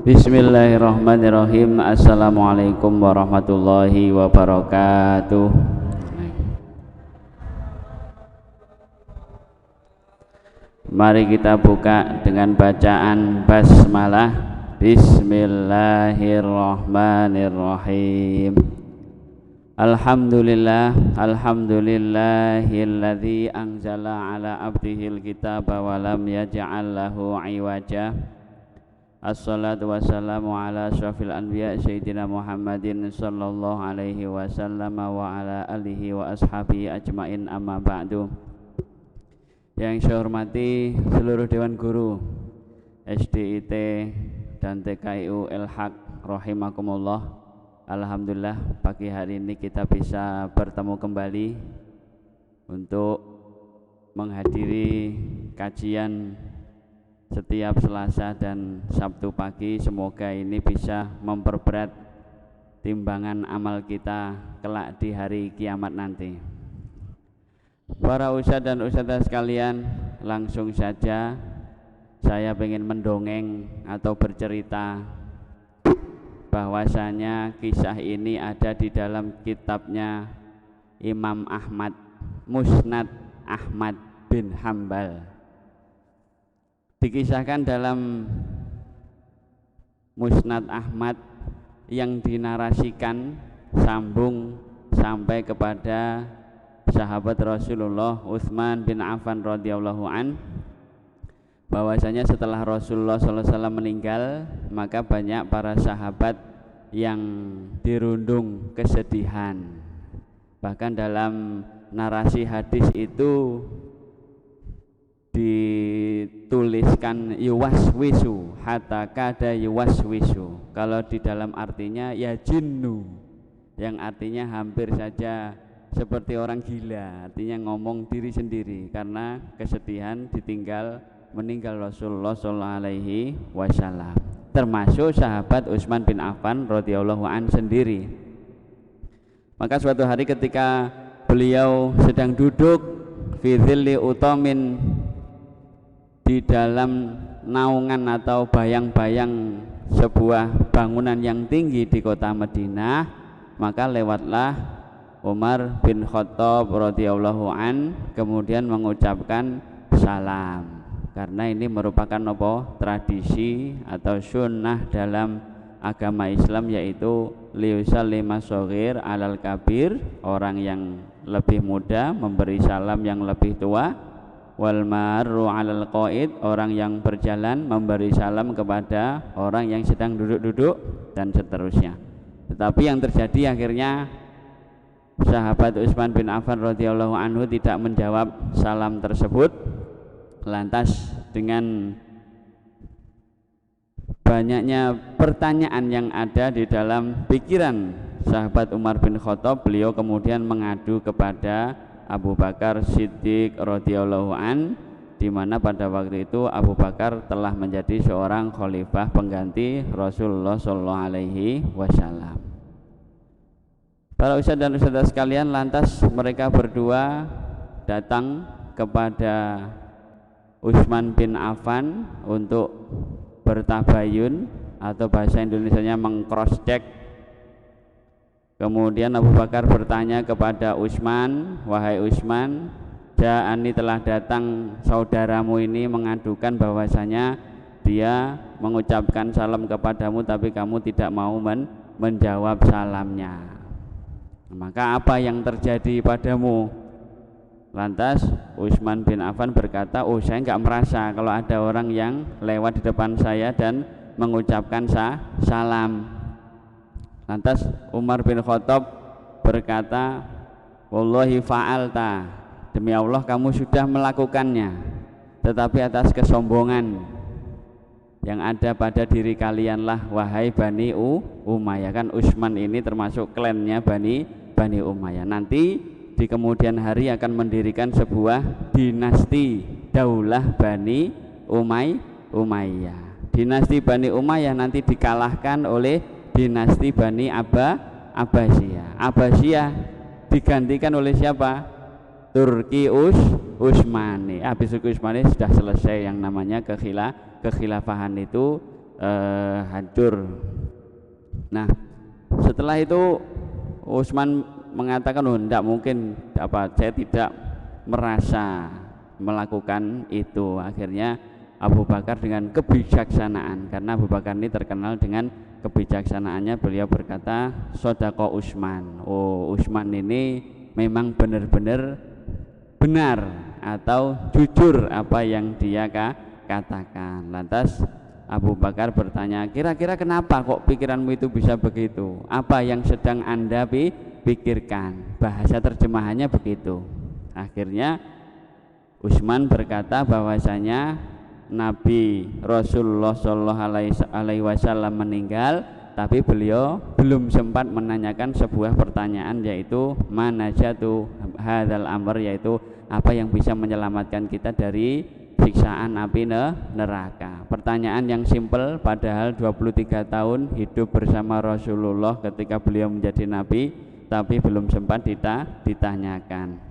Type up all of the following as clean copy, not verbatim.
Bismillahirrahmanirrahim. Assalamualaikum warahmatullahi wabarakatuh. Mari kita buka dengan bacaan basmalah. Bismillahirrahmanirrahim. Alhamdulillahilladzi anzala ala abdihil kitaba wa lam yaj'al lahu iwaja. Assalatu wassalamu ala asyrafil anbiya sayyidina Muhammadin sallallahu alaihi wasallam wa ala alihi wa ashabihi ajmain, amma ba'du. Yang saya hormati seluruh Dewan Guru SDIT dan TKIU El-Haq rahimakumullah. Alhamdulillah pagi hari ini kita bisa bertemu kembali untuk menghadiri kajian setiap Selasa dan Sabtu pagi. Semoga ini bisa memperberat timbangan amal kita kelak di hari kiamat nanti. Para ustadz dan ustadzah sekalian, langsung saja saya ingin mendongeng atau bercerita bahwasanya kisah ini ada di dalam kitabnya Imam Ahmad, Musnad Ahmad bin Hambal. Dikisahkan dalam Musnad Ahmad yang dinarasikan sambung sampai kepada sahabat Rasulullah Utsman bin Affan radhiyallahu an, bahwasanya setelah Rasulullah SAW meninggal, maka banyak para sahabat yang dirundung kesedihan. Bahkan dalam narasi hadis itu dituliskan yuwaswisu, hatta kada yuwaswisu. Kalau di dalam artinya ya jinnu, yang artinya hampir saja seperti orang gila, artinya ngomong diri sendiri karena kesedihan ditinggal meninggal Rasulullah sallallahu alaihi wasallam, termasuk sahabat Utsman bin Affan radhiyallahu an sendiri. Maka suatu hari ketika beliau sedang duduk fi dhilli utamin, di dalam naungan atau bayang-bayang sebuah bangunan yang tinggi di kota Madinah, maka lewatlah Umar bin Khattab radhiyallahu an, kemudian mengucapkan salam. Karena ini merupakan tradisi atau sunnah dalam agama Islam, yaitu liusallima shaghir alal kabir, orang yang lebih muda memberi salam yang lebih tua, wal marru 'alal qaid, orang yang berjalan memberi salam kepada orang yang sedang duduk-duduk, dan seterusnya. Tetapi yang terjadi akhirnya sahabat Utsman bin Affan radhiyallahu anhu tidak menjawab salam tersebut. Lantas dengan banyaknya pertanyaan yang ada di dalam pikiran sahabat Umar bin Khattab, beliau kemudian mengadu kepada Abu Bakar Siddiq radhiyallahu an, di mana pada waktu itu Abu Bakar telah menjadi seorang khalifah pengganti Rasulullah sallallahu alaihi wasallam. Para ustadz dan ustadzah sekalian, lantas mereka berdua datang kepada Utsman bin Affan untuk bertabayun, atau bahasa Indonesianya meng-cross check. Kemudian Abu Bakar bertanya kepada Utsman, wahai Utsman, ja'ani, telah datang saudaramu ini mengadukan bahwasanya dia mengucapkan salam kepadamu tapi kamu tidak mau menjawab salamnya. Maka apa yang terjadi padamu? Lantas Utsman bin Affan berkata, oh saya enggak merasa kalau ada orang yang lewat di depan saya dan mengucapkan salam. Lantas Umar bin Khattab berkata, wallahi fa'alta, demi Allah kamu sudah melakukannya, tetapi atas kesombongan yang ada pada diri kalianlah, wahai Bani Umayyah. Kan Utsman ini termasuk klannya Bani Umayyah. Nanti di kemudian hari akan mendirikan sebuah dinasti daulah Bani Umayyah. Dinasti Bani Umayyah nanti dikalahkan oleh dinasti Bani Abbasiyah. Abbasiyah digantikan oleh siapa? Turki Utsmani. Habis Utsmani sudah selesai yang namanya kekhilafahan itu, hancur. Nah, setelah itu Utsman mengatakan, oh tidak mungkin, saya tidak merasa melakukan itu. Akhirnya Abu Bakar dengan kebijaksanaan, karena Abu Bakar ini terkenal dengan kebijaksanaannya, beliau berkata, sodaqo Utsman. Oh, Utsman ini memang benar-benar benar atau jujur apa yang dia katakan. Lantas Abu Bakar bertanya, kira-kira kenapa kok pikiranmu itu bisa begitu? Apa yang sedang Anda pikirkan? Bahasa terjemahannya begitu. Akhirnya Utsman berkata bahwasanya Nabi Rasulullah Shallallahu Alaihi Wasallam meninggal, tapi beliau belum sempat menanyakan sebuah pertanyaan, yaitu manajatu hadzal amr, yaitu apa yang bisa menyelamatkan kita dari siksaan api neraka. Pertanyaan yang simpel, padahal 23 tahun hidup bersama Rasulullah ketika beliau menjadi nabi, tapi belum sempat ditanyakan.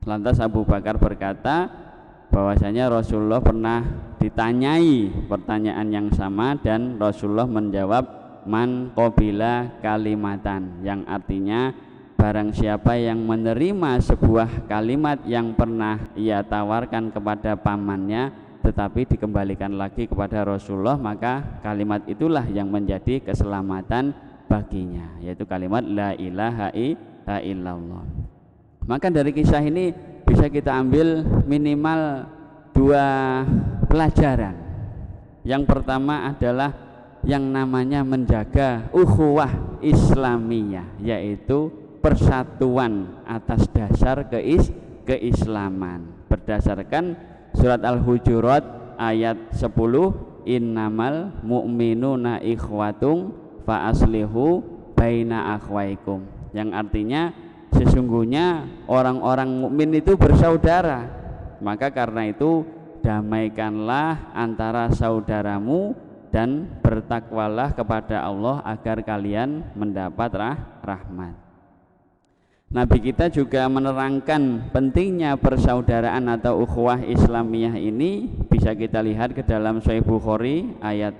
Lantas Abu Bakar berkata bahwasanya Rasulullah pernah ditanyai pertanyaan yang sama, dan Rasulullah menjawab man qabila kalimatan, yang artinya barang siapa yang menerima sebuah kalimat yang pernah ia tawarkan kepada pamannya tetapi dikembalikan lagi kepada Rasulullah, maka kalimat itulah yang menjadi keselamatan baginya, yaitu kalimat la ilaha illallah. Maka dari kisah ini bisa kita ambil minimal 2 pelajaran. Yang pertama adalah yang namanya menjaga ukhuwah Islamiyah, yaitu persatuan atas dasar keislaman. Berdasarkan surat Al-Hujurat ayat 10, innamal mu'minuna ikhwatung fa aslihu baina akhwaikum, yang artinya sesungguhnya orang-orang mukmin itu bersaudara, maka karena itu damaikanlah antara saudaramu dan bertakwalah kepada Allah agar kalian mendapat rahmat. Nabi kita juga menerangkan pentingnya persaudaraan atau ukhuwah Islamiyah ini, bisa kita lihat ke dalam Sahih Bukhari ayat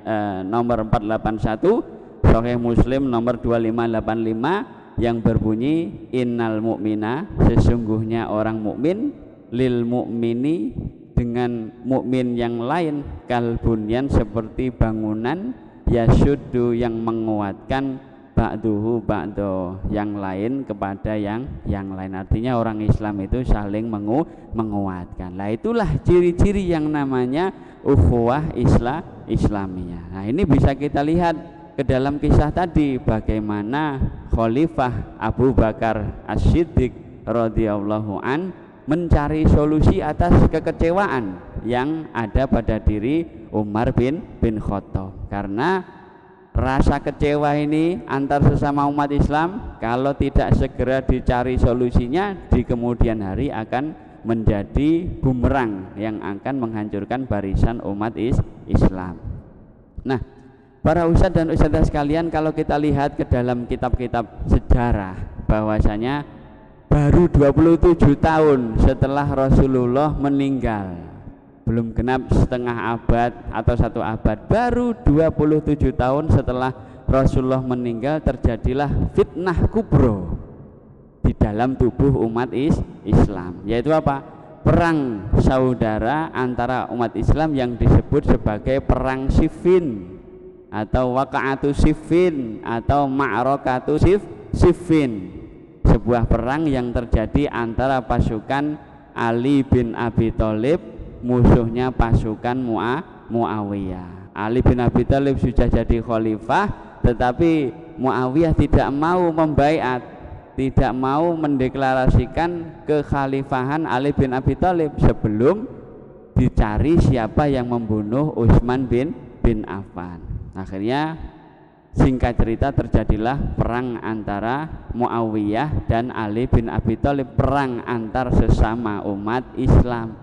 nomor 481, Sahih Muslim nomor 2585 yang berbunyi innal mu'mina, sesungguhnya orang mukmin, lil mu'mini, dengan mukmin yang lain, kal bunyan, seperti bangunan, yasuddu, yang menguatkan, ba'duhu ba'do, yang lain kepada yang lain. Artinya orang Islam itu saling menguatkan. Lah itulah ciri-ciri yang namanya ukhuwah Islamiyah. Nah, ini bisa kita lihat ke dalam kisah tadi, bagaimana Khalifah Abu Bakar As-Siddiq radhiyallahu an mencari solusi atas kekecewaan yang ada pada diri Umar bin Khattab. Karena rasa kecewa ini antar sesama umat Islam, kalau tidak segera dicari solusinya, di kemudian hari akan menjadi bumerang yang akan menghancurkan barisan umat Islam. Nah, para ustadz dan ustadzah sekalian, kalau kita lihat ke dalam kitab-kitab sejarah, bahwasanya baru 27 tahun setelah Rasulullah meninggal, belum genap setengah abad atau 1 abad, baru 27 tahun setelah Rasulullah meninggal, terjadilah fitnah kubro di dalam tubuh umat Islam, yaitu apa? Perang saudara antara umat Islam yang disebut sebagai perang Siffin atau waqa'atu Siffin atau ma'rakatu Siffin, sebuah perang yang terjadi antara pasukan Ali bin Abi Thalib, musuhnya pasukan Muawiyah. Ali bin Abi Thalib sudah jadi khalifah, tetapi Muawiyah tidak mau membaiat, tidak mau mendeklarasikan kekhalifahan Ali bin Abi Thalib sebelum dicari siapa yang membunuh Utsman bin Affan. Akhirnya singkat cerita terjadilah perang antara Muawiyah dan Ali bin Abi Thalib, perang antar sesama umat Islam.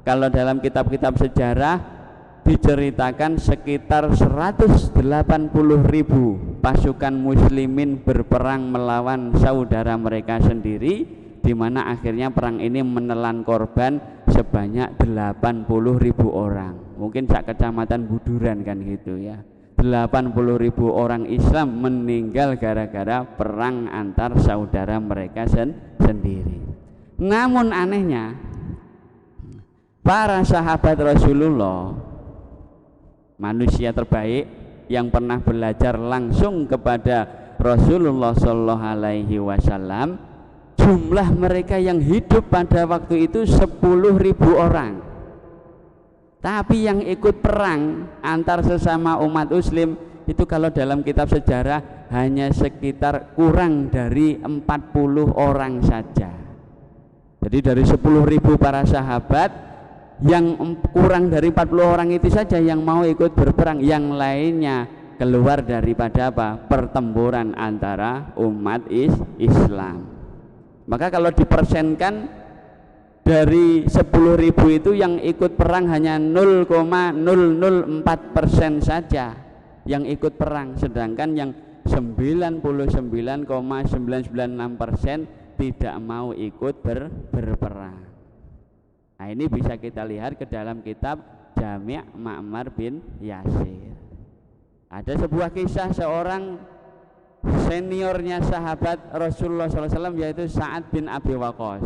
Kalau dalam kitab-kitab sejarah diceritakan sekitar 180.000 pasukan muslimin berperang melawan saudara mereka sendiri, di mana akhirnya perang ini menelan korban sebanyak 80.000 orang. Mungkin sak kecamatan Buduran kan gitu ya. 80.000 orang Islam meninggal gara-gara perang antar saudara mereka sendiri. Namun anehnya para sahabat Rasulullah, manusia terbaik yang pernah belajar langsung kepada Rasulullah Shallallahu Alaihi Wasallam, jumlah mereka yang hidup pada waktu itu 10.000 orang. Tapi yang ikut perang antar sesama umat muslim itu kalau dalam kitab sejarah hanya sekitar kurang dari 40 orang saja. Jadi dari 10.000 para sahabat, yang kurang dari 40 orang itu saja yang mau ikut berperang, yang lainnya keluar daripada apa? Pertempuran antara umat Islam. Maka kalau dipersenkan dari 10.000 itu yang ikut perang hanya 0,004% saja yang ikut perang, sedangkan yang 99,996% tidak mau ikut berperang. Nah, ini bisa kita lihat ke dalam kitab Jami' Ma'mar bin Yasir. Ada sebuah kisah seorang seniornya sahabat Rasulullah SAW, yaitu Sa'ad bin Abi Waqqas.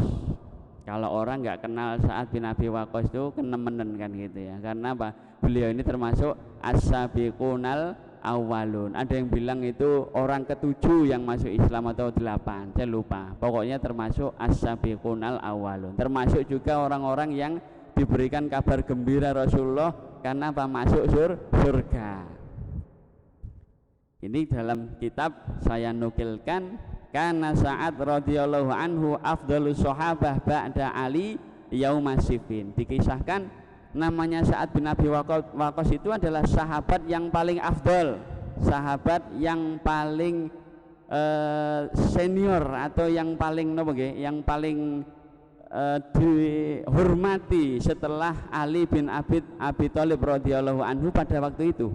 Kalau orang nggak kenal Sa'ad bin Abi Waqqas itu kenemenen kan gitu ya. Karena apa? Beliau ini termasuk as-sabiqunal awalun. Ada yang bilang itu orang ke-7 yang masuk Islam atau 8, saya lupa. Pokoknya termasuk as-sabiqunal awalun. Termasuk juga orang-orang yang diberikan kabar gembira Rasulullah karena apa? Masuk surga. Ini dalam kitab saya nukilkan, karena Sa'ad radhiyallahu anhu afdhalus sahabah ba'da Ali yauma Siffin. Dikisahkan namanya Sa'ad bin Abi Waqqas itu adalah sahabat yang paling afdol, sahabat yang paling senior atau yang paling yang paling dihormati setelah Ali bin Abi Thalib radhiyallahu anhu pada waktu itu.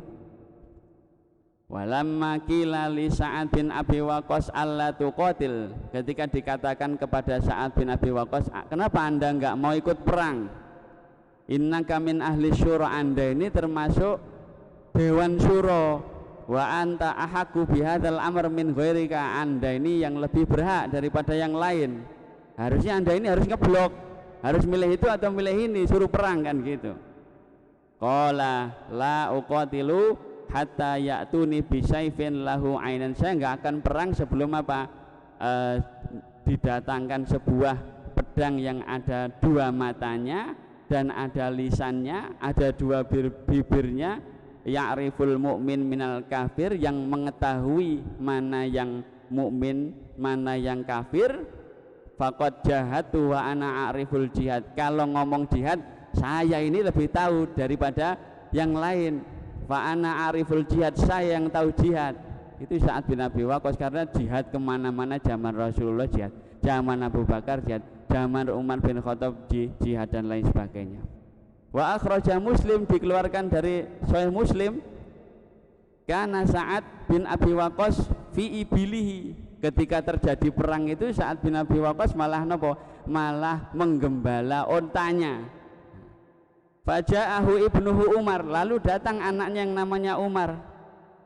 Walamma qila li Sa'ad bin Abi Waqqas alla tuqatil, ketika dikatakan kepada Sa'ad bin Abi Waqqas, kenapa anda enggak mau ikut perang? Innaka min ahli syura, anda ini termasuk dewan syuro. Wa anta ahaqqu bihadzal amr min ghairika, anda ini yang lebih berhak daripada yang lain. Harusnya anda ini harus ngeblok, harus milih itu atau milih ini, suruh perang kan gitu. Qala la uqatilu hatta ya'tuni bisaifin lahu ainan, saya enggak akan perang sebelum apa? Didatangkan sebuah pedang yang ada 2 matanya dan ada lisannya, ada 2 bibirnya, ya'riful mu'min minal kafir, yang mengetahui mana yang mukmin mana yang kafir. Faqad jahatu wa ana a'riful jihad, kalau ngomong jihad saya ini lebih tahu daripada yang lain. Fa ana ariful jihad, saya yang tahu jihad. Itu Sa'ad bin Abi Waqqas, karena jihad kemana-mana zaman Rasulullah jihad, zaman Abu Bakar jihad, zaman Umar bin Khattab jihad dan lain sebagainya. Wa akhraja Muslim, dikeluarkan dari Sahih Muslim, karena Sa'ad bin Abi Waqqas fi ibilihi, ketika terjadi perang itu Sa'ad bin Abi Waqqas malah nopo? Malah menggembala ontanya. Faja'ahu ibnuhu Umar, lalu datang anaknya yang namanya Umar.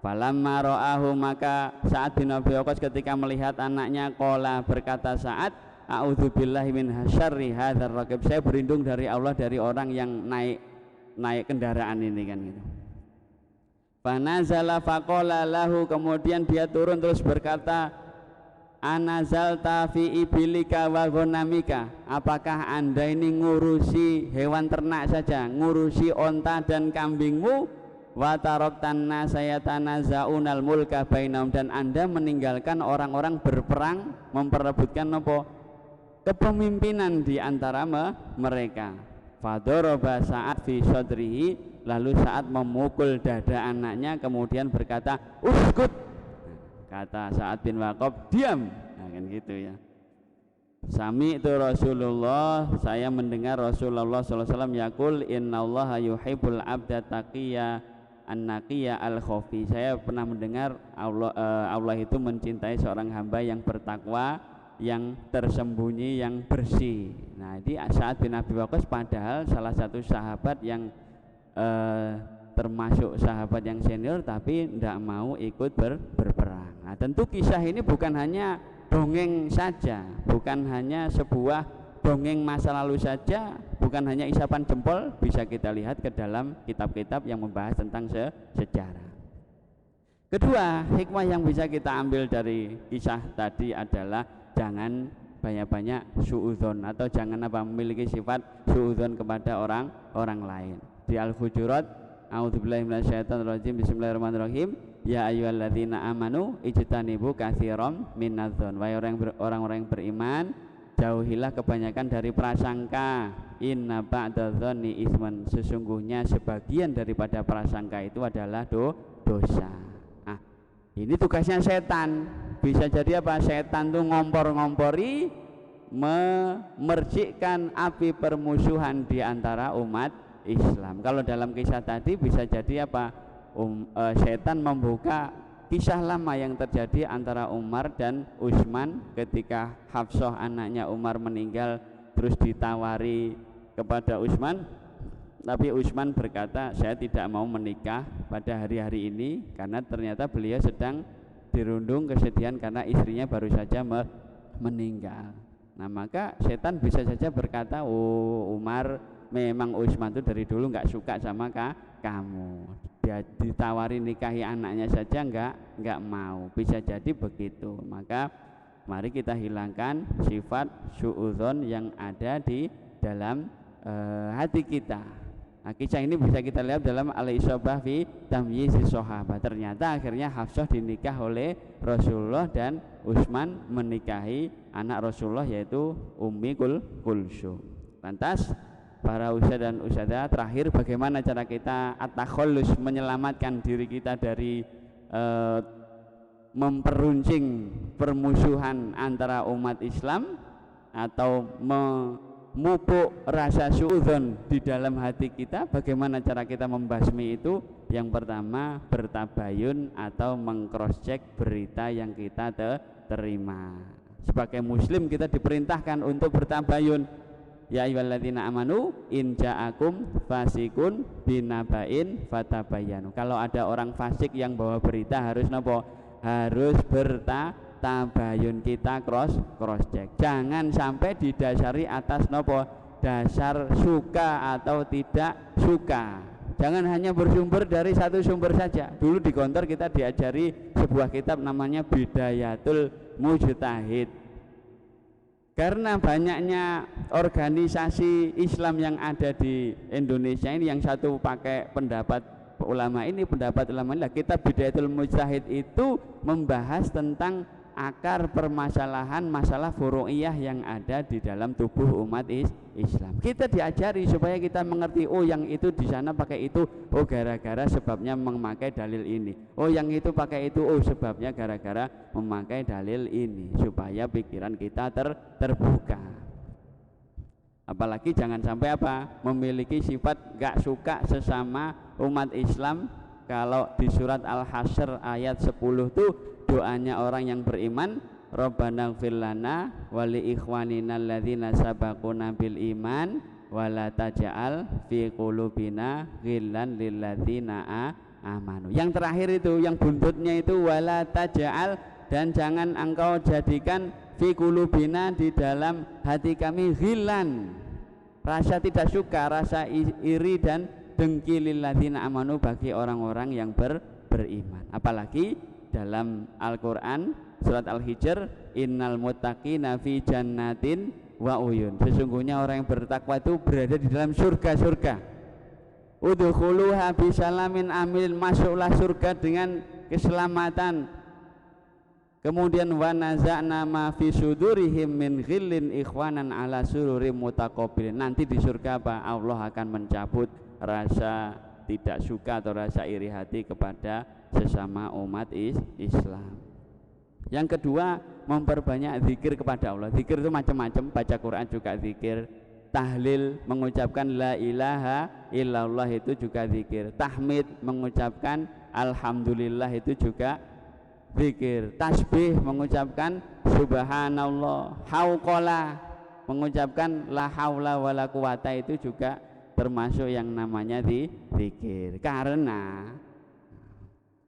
Falamma ra'ahu, maka Sa'ad bin Abi Waqqas ketika melihat anaknya, qala, berkata Sa'ad, a'udzubillahi min syarri hadzal raqib, saya berlindung dari Allah dari orang yang naik kendaraan ini kan gitu. Fanazala faqala lahu, kemudian dia turun terus berkata, anazalta fi ibilika wa ghanamika, apakah anda ini ngurusi hewan ternak saja, ngurusi onta dan kambingmu? Wa taraktan nasa yatanazaunal mulka bainahum, dan anda meninggalkan orang-orang berperang memperebutkan apa? Kepemimpinan di antara mereka. Fadoroba Sa'ad fi sadrihi, lalu Sa'ad memukul dada anaknya, kemudian berkata, uskut. Kata Sa'ad bin Waqqas, diam. Nah, kan gitu ya. Sami itu Rasulullah, saya mendengar Rasulullah SAW yaqul, innallaha yuhibbul abda taqiyya an-naqiyya al-khafi. Saya pernah mendengar Allah itu mencintai seorang hamba yang bertakwa, yang tersembunyi, yang bersih. Nah, ini Sa'ad bin Abi Waqqas padahal salah satu sahabat yang termasuk sahabat yang senior tapi tidak mau ikut berperang. Nah, tentu kisah ini bukan hanya dongeng saja, bukan hanya sebuah dongeng masa lalu saja, bukan hanya isapan jempol, bisa kita lihat ke dalam kitab-kitab yang membahas tentang sejarah. Kedua, hikmah yang bisa kita ambil dari kisah tadi adalah jangan banyak-banyak suudzon atau jangan memiliki sifat suudzon kepada orang lain. Di Al-Hujurat, a'udzubillahi minasyaitonirrajim, bismillahirrahmanirrahim, ya ayyuhalladzina amanu ijtanibu katsiran minadz-dzon. Wahai orang-orang yang beriman, jauhilah kebanyakan dari prasangka. Inna ba'dadz-dzonni isman, sesungguhnya sebagian daripada prasangka itu adalah dosa. Ini tugasnya setan. Bisa jadi apa? Setan tuh ngompor-ngompori, memercikkan api permusuhan di antara umat Islam. Kalau dalam kisah tadi bisa jadi apa? Setan membuka kisah lama yang terjadi antara Umar dan Utsman ketika Hafsah anaknya Umar meninggal, terus ditawari kepada Utsman, tapi Utsman berkata, saya tidak mau menikah pada hari-hari ini karena ternyata beliau sedang dirundung kesedihan karena istrinya baru saja meninggal. Nah, maka setan bisa saja berkata, oh Umar, memang Utsman itu dari dulu nggak suka sama kamu. Dia ditawari nikahi anaknya saja nggak mau. Bisa jadi begitu. Maka mari kita hilangkan sifat suudzon yang ada di dalam hati kita. Nah, kisah ini bisa kita lihat dalam Al-Isobah fi Tamyiz Sahabat. Ternyata akhirnya Hafsah dinikah oleh Rasulullah dan Utsman menikahi anak Rasulullah yaitu Ummi Kulsum. Lantas para ustadz dan ustadzah, terakhir bagaimana cara kita at-takhallus, menyelamatkan diri kita dari memperuncing permusuhan antara umat Islam atau memupuk rasa suudzon di dalam hati kita. Bagaimana cara kita membasmi itu? Yang pertama, bertabayun atau meng-cross check berita yang kita terima. Sebagai muslim kita diperintahkan untuk bertabayun. Ya ayyuhalladzina amanu in ja'akum fasikun binaba'in fatabayanu. Kalau ada orang fasik yang bawa berita harus nopo? Harus bertabayun, kita cross check. Jangan sampai didasari atas nopo? Dasar suka atau tidak suka. Jangan hanya bersumber dari satu sumber saja. Dulu di kantor kita diajari sebuah kitab namanya Bidayatul Mujtahid. Karena banyaknya organisasi Islam yang ada di Indonesia ini, yang satu pakai pendapat ulama ini, pendapat ulama ini, kitab Bidayatul Mujtahid itu membahas tentang akar permasalahan masalah furu'iyah yang ada di dalam tubuh umat Islam. Kita diajari supaya kita mengerti, oh yang itu di sana pakai itu, oh gara-gara sebabnya memakai dalil ini. Oh yang itu pakai itu, oh sebabnya gara-gara memakai dalil ini, supaya pikiran kita terbuka. Apalagi jangan sampai apa? Memiliki sifat gak suka sesama umat Islam. Kalau di surat Al-Hasyr ayat 10 tuh doanya orang yang beriman, Rabbana ighfir lana wa li ikhwanina alladzina sabaquna bil iman wa la taj'al fi qulubina ghillan lil ladzina amanu. Yang terakhir itu, yang buntutnya itu wala taj'al, dan jangan engkau jadikan fi qulubina, di dalam hati kami, ghillan, rasa tidak suka, rasa iri dan dengki, lil ladzina amanu, bagi orang-orang yang beriman. Apalagi dalam Al-Quran surat Al-Hijr, innal muttaqina fi jannatin wa uyun, sesungguhnya orang yang bertakwa itu berada di dalam surga-surga. Udkhuluha bisalamin amin, masuklah surga dengan keselamatan. Kemudian wa naza'na ma fi sudurihim min ghillin ikhwanan ala sururim mutaqabilin, nanti di surga apa? Allah akan mencabut rasa tidak suka atau rasa iri hati kepada sesama umat Islam. Yang kedua, memperbanyak zikir kepada Allah. Zikir itu macam-macam, baca Quran juga zikir, tahlil, mengucapkan la ilaha illallah itu juga zikir, tahmid, mengucapkan alhamdulillah itu juga zikir, tasbih, mengucapkan subhanallah, hauqala, mengucapkan la haula wala quwata itu juga termasuk yang namanya zikir. Karena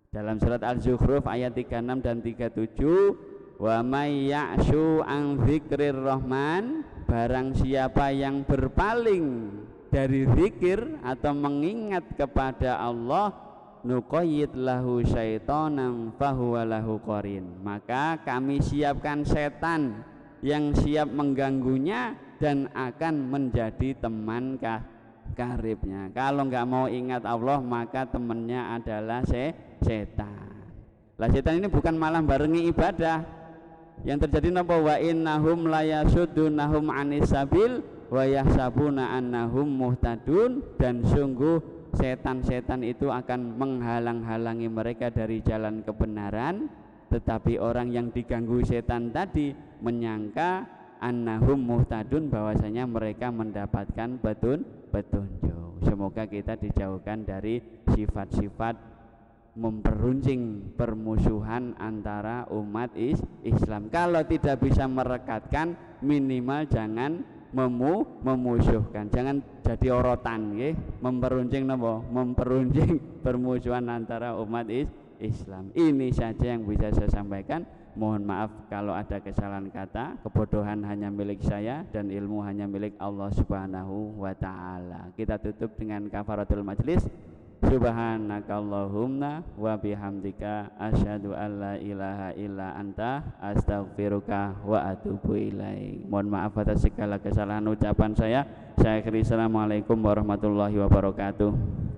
dalam surat Al-Zukhruf ayat 36 dan 37, wa may ya'shu an dzikrir rahman, barang siapa yang berpaling dari zikir atau mengingat kepada Allah, nuqayyid lahu syaitanan fahuwa lahu qarin, maka kami siapkan setan yang siap mengganggunya dan akan menjadi teman karibnya. Kalau nggak mau ingat Allah, maka temannya adalah setan. Lah setan ini bukan malah barengi ibadah. Yang terjadi napa, wa innahum layasuddunahum anis sabil wa yahsabuna annahum muhtadun, dan sungguh setan-setan itu akan menghalang-halangi mereka dari jalan kebenaran, tetapi orang yang diganggu setan tadi menyangka annahum muhtadun, bahwasanya mereka mendapatkan petunjuk. Semoga kita dijauhkan dari sifat-sifat memperuncing permusuhan antara umat Islam. Kalau tidak bisa merekatkan, minimal jangan memusuhkan, jangan jadi orotan, memperuncing napa? Memperuncing permusuhan antara umat Islam. Ini saja yang bisa saya sampaikan. Mohon maaf kalau ada kesalahan kata. Kebodohan hanya milik saya dan ilmu hanya milik Allah Subhanahu wa taala. Kita tutup dengan kafaratul majlis. Subhanakallahumma wa bihamdika asyhadu an la ilaha illa anta astaghfiruka wa atubu ilaik. Mohon maaf atas segala kesalahan ucapan saya. Saya akhiri, assalamualaikum warahmatullahi wabarakatuh.